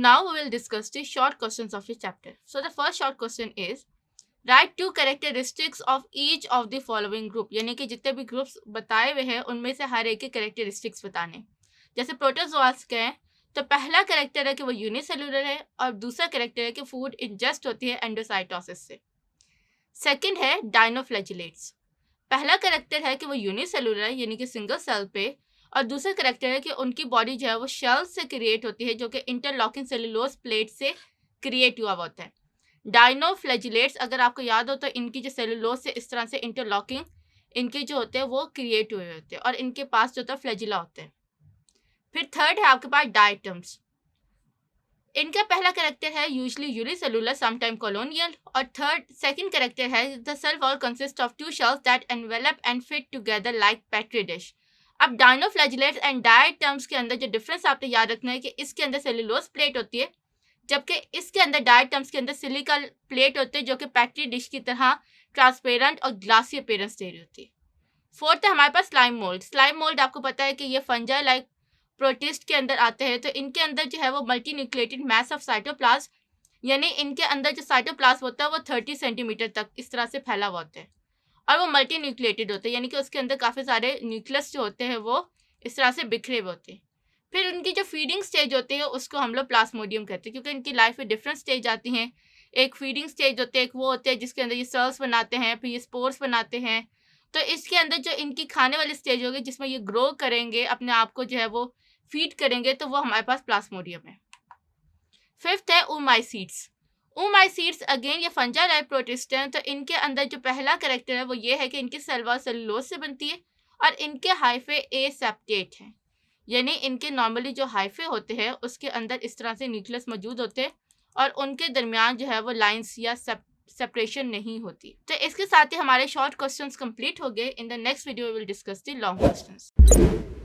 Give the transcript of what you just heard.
Now we will discuss the short questions of the chapter. So the first short question is write two characteristics of each of the following group. यानी कि जितने भी groups बताए हुए हैं उनमें से हर एक के कैरेक्टरिस्टिक्स बताने. जैसे प्रोटोजोआस के हैं तो पहला कैरेक्टर है कि वो यूनिसेलुलर है और दूसरा कैरेक्टर है कि फूड इंजेस्ट होती है एंडोसाइटोसिस से. सेकंड है डायनोफ्लैजिलेट्स. पहला कैरेक्टर है कि वो यूनिसेलुलर है यानी कि सिंगल सेल पे, और दूसरा कैरेक्टर है कि उनकी बॉडी जो है वो शेल से क्रिएट होती है जो कि इंटरलॉकिंग सेलुलोज प्लेट से क्रिएट हुआ होता है. डायनोफ्लैजिलेट्स अगर आपको याद हो तो इनकी जो सेलुलोज से इस तरह से इंटरलॉकिंग इनके जो होते हैं वो क्रिएट हुए होते हैं और इनके पास जो होता है फ्लैजिला होते हैं. फिर थर्ड है आपके पास डायटम्स. इनका पहला कैरेक्टर है यूजुअली यूनिसेलुलर समटाइम कॉलोनियल, और सेकंड कैरेक्टर है the cell wall consist of two shells that envelop and fit together like petri dish. अब डायनोफ्लैजिलेट्स एंड डायटम्स के अंदर जो डिफरेंस आपको याद रखना है कि इसके अंदर सेलुलोज प्लेट होती है जबकि इसके अंदर डायटम्स के अंदर सिलिका प्लेट होते हैं जो कि पेट्री डिश की तरह ट्रांसपेरेंट और ग्लासी अपीयरेंस दे रही होती है. फोर्थ है हमारे पास स्लाइम मोल्ड. स्लाइम मोल्ड आपको पता है कि ये फंजाई लाइक प्रोटिस्ट के अंदर आते हैं, तो इनके अंदर जो है वो multi nucleated mass of cytoplasm, यानी इनके अंदर जो साइटोप्लाज्म होता है वो 30 सेंटीमीटर तक इस तरह से फैला हुआ होता है और वो मल्टी न्यूक्लिएटेड होता है यानी कि उसके अंदर काफ़ी सारे न्यूक्लियस जो होते हैं वो इस तरह से बिखरे हुए होते हैं. फिर उनकी जो फीडिंग स्टेज होती है उसको हम लोग प्लाज्मोडियम कहते हैं क्योंकि इनकी लाइफ में डिफरेंट स्टेज आती हैं. एक फीडिंग स्टेज होते हैं, एक वो होते हैं जिसके अंदर ये सेल्स बनाते हैं, फिर ये स्पोर्स बनाते हैं. तो इसके अंदर जो इनकी खाने वाली स्टेज होगी जिसमें ये ग्रो करेंगे, अपने आप को जो है वो फीड करेंगे, तो वो हमारे पास प्लाज्मोडियम है. फिफ्थ है oomaisids. oomaisids अगेन ये फंजाई लाइक प्रोटिस्ट हैं, तो इनके अंदर जो पहला कैरेक्टर है वो ये है कि इनकी सेल वॉल सेलुलोज से बनती है और इनके हाइफे एसेप्टेट हैं, यानी इनके नॉर्मली जो हाइफे होते हैं उसके अंदर इस तरह से न्यूक्लियस मौजूद होते हैं और उनके दरमियान जो है वो लाइंस या सेपरेशन नहीं होती. तो इसके साथ ही हमारे शॉर्ट क्वेश्चंस कंप्लीट हो गए. In the next video we will discuss the long questions.